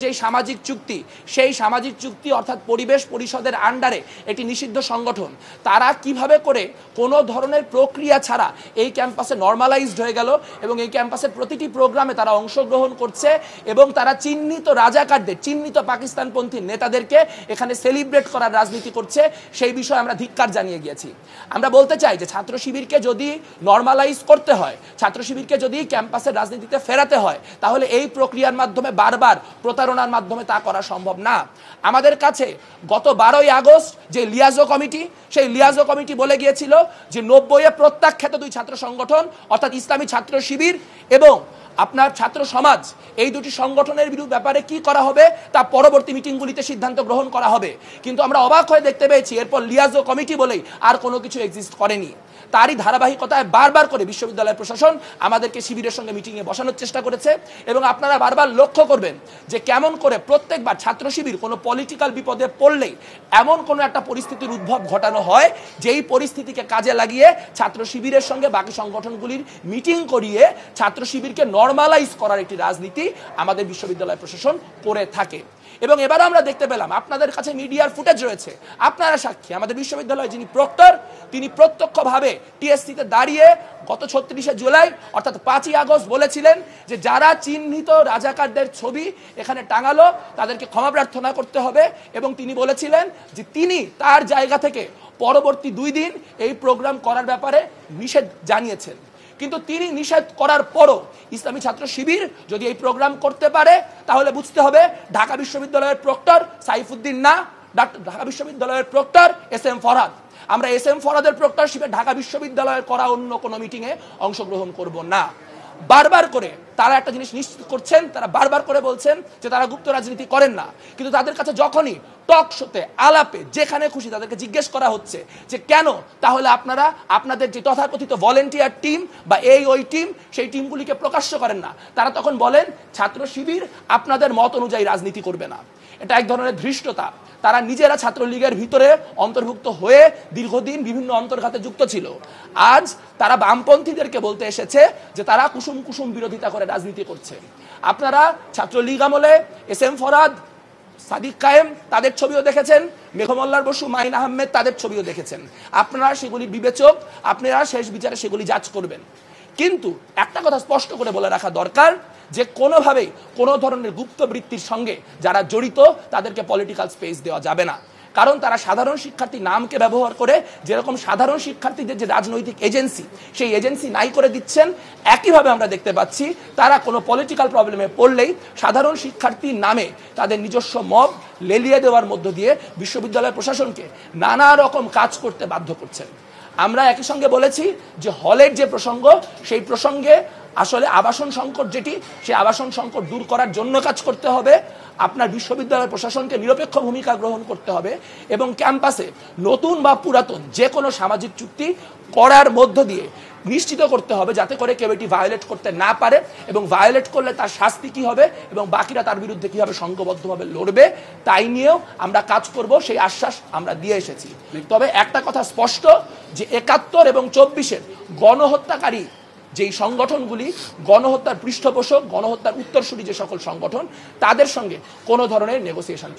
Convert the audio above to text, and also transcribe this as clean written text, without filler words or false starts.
যে সামাজিক চুক্তি সেই সামাজিক চুক্তি অর্থাৎ পরিবেশ পরিষদের আন্ডারে একটি নিষিদ্ধ সংগঠন তারা কিভাবে করে কোনো ধরনের প্রক্রিয়া ছাড়া এই ক্যাম্পাসে নরমালাইজড হয়ে গেল এবং এই ক্যাম্পাসের প্রতিটি প্রোগ্রামে তারা অংশগ্রহণ করছে এবং তারা চিহ্নিত রাজাকারদের চিহ্নিত পাকিস্তানপন্থী নেতাদেরকে এখানে সেলিব্রেট করার রাজনীতি করছে সেই বিষয়ে আমরা ধিক্কার জানিয়ে গিয়েছি। আমরা বলতে চাই যে ছাত্র শিবিরকে যদি নরমালাইজ করতে হয়, ছাত্র শিবিরকে যদি ক্যাম্পাসের রাজনীতিতে ফেরাতে হয়, তাহলে এই প্রক্রিয়ার মাধ্যমে বারবার প্রতারণার মাধ্যমে তা করা সম্ভব না। আমাদের কাছে গত 12ই আগস্ট যে লিয়াজো কমিটি, সেই লিয়াজো কমিটি বলে গিয়েছিল যে 90-এ প্রত্যাখ্যাত দুই ছাত্র সংগঠন অর্থাৎ ইসলামী ছাত্র শিবির এবং আপনার ছাত্র সমাজ এই দুটি সংগঠনের ব্যাপারে কি করা হবে তা পরবর্তী মিটিংগুলিতে সিদ্ধান্ত গ্রহণ করা হবে। কিন্তু আমরা অবাক হয়ে দেখতে পেয়েছি এরপর লিয়াজো কমিটি বলেই আর কোনো কিছু এক্সিস্ট করেনি। তারই ধারাবাহিকতায় বারবার করে বিশ্ববিদ্যালয় প্রশাসন আমাদেরকে শিবিরের সঙ্গে মিটিংয়ে বসানোর চেষ্টা করেছে এবং আপনারা বারবার লক্ষ্য করবেন যে কেমন করে প্রত্যেকবার ছাত্র শিবির কোনো পলিটিক্যাল বিপদে পড়লেই এমন কোনো একটা পরিস্থিতির উদ্ভব ঘটানো হয় যেই পরিস্থিতিকে কাজে লাগিয়ে ছাত্র শিবিরের সঙ্গে বাকি সংগঠনগুলির মিটিং করিয়ে ছাত্র শিবিরকে নরমালাইজ করার একটি রাজনীতি আমাদের বিশ্ববিদ্যালয় প্রশাসন করে থাকে। এবং এবার আমরা দেখতে পেলাম আপনাদের কাছে মিডিয়ার ফুটেজ রয়েছে, আপনারা সাক্ষী, আমাদের বিশ্ববিদ্যালয়ে যিনি প্রক্টর তিনি প্রত্যক্ষভাবে টিএসসিতে দাঁড়িয়ে গত 36শে জুলাই অর্থাৎ 5ই আগস্ট বলেছিলেন যে যারা চিহ্নিত রাজাকারদের ছবি এখানে টাঙালো তাদেরকে ক্ষমা প্রার্থনা করতে হবে এবং তিনি বলেছিলেন যে তিনি তার জায়গা থেকে পরবর্তী 2 দিন এই প্রোগ্রাম করার ব্যাপারে নিষেধ জানিয়েছেন। কিন্তু তিনি নিষেধ করার পরও ইসলামী ছাত্র শিবির যদি এই প্রোগ্রাম করতে পারে তাহলে বুঝতে হবে ঢাকা বিশ্ববিদ্যালয়ের প্রক্টর সাইফুদ্দিন না, ঢাকা বিশ্ববিদ্যালয়ের প্রক্টর SM ফরহাদ। আমরা SM ফরহাদের প্রক্টরশিপে ঢাকা বিশ্ববিদ্যালয়ের করা অন্য কোনো মিটিংয়ে অংশগ্রহণ করব না। বারবার করে তারা একটা জিনিস নিশ্চিত করছেন, তারা বারবার করে বলছেন যে তারা গুপ্ত রাজনীতি করেন না, কিন্তু তাদের কাছে যখনই টক শোতে আলাপে যেখানে খুশি তাদেরকে জিজ্ঞেস করা হচ্ছে যে কেন তাহলে আপনারা আপনাদের যে তথাকথিত ভলেন্টিয়ার টিম বা ওই টিম সেই টিমগুলিকে প্রকাশ্য করেন না, তারা তখন বলেন ছাত্র শিবির আপনাদের মত অনুযায়ী রাজনীতি করবে না। এটা এক ধরনের ধৃষ্টতা। তারা নিজেরা ছাত্রলীগের ভিতরে অন্তর্ভুক্ত হয়ে দীর্ঘদিন বিভিন্ন অন্তর্ঘাতে যুক্ত ছিল। আজ তারা বামপন্থীদেরকে বলতে এসেছে যে তারা কুসুম কুসুম বিরোধিতা করে রাজনীতি করছে। আপনারা ছাত্রলীগ আমলে SM ফরহাদ, সাদিক কায়েম তাদের ছবিও দেখেছেন, মেঘমল্লার বসু, মাহিন আহমেদ তাদের ছবিও দেখেছেন। আপনারা সেগুলি বিবেচক, আপনারা শেষ বিচারে সেগুলি যাচ করবেন। কিন্তু একটা কথা স্পষ্ট করে বলে রাখা দরকার যে কোনোভাবেই কোনো ধরনের গুপ্তবৃত্তির সঙ্গে যারা জড়িত তাদেরকে পলিটিক্যাল স্পেস দেওয়া যাবে না। কারণ তারা সাধারণ শিক্ষার্থী নামকে ব্যবহার করে যেরকম সাধারণ শিক্ষার্থীদের যে রাজনৈতিক এজেন্সি সেই এজেন্সি নাই করে দিচ্ছেন, একইভাবে আমরা দেখতে পাচ্ছি তারা কোনো পলিটিক্যাল প্রবলেমে পড়লেই সাধারণ শিক্ষার্থীর নামে তাদের নিজস্ব মব লেলিয়ে দেওয়ার মধ্য দিয়ে বিশ্ববিদ্যালয় প্রশাসনকে নানা রকম কাজ করতে বাধ্য করছেন। আমরা একই সঙ্গে বলেছি যে হলের যে প্রসঙ্গ সেই প্রসঙ্গে আসলে আবাসন সংকট যেটি সেই আবাসন সংকট দূর করার জন্য কাজ করতে হবে। আপনার বিশ্ববিদ্যালয় প্রশাসনকে নিরপেক্ষ ভূমিকা গ্রহণ করতে হবে এবং ক্যাম্পাসে নতুন বা পুরাতন যে কোনো সামাজিক চুক্তি করার মধ্য দিয়ে নিশ্চিত করতে হবে যাতে করে কেউ এটি ভায়োলেট করতে না পারে এবং ভায়োলেট করলে তার শাস্তি কী হবে এবং বাকিরা তার বিরুদ্ধে কীভাবে সংঘবদ্ধভাবে লড়বে তাই নিয়েও আমরা কাজ করব, সেই আশ্বাস আমরা দিয়ে এসেছি। তবে একটা কথা স্পষ্ট যে 71 এবং 24-এর গণহত্যাকারী যেই সংগঠনগুলি, গণহত্যার পৃষ্ঠপোষক, গণহত্যার উত্তরসূরি যে সকল সংগঠন, তাদের সঙ্গে কোনো ধরনের নেগোসিয়েশন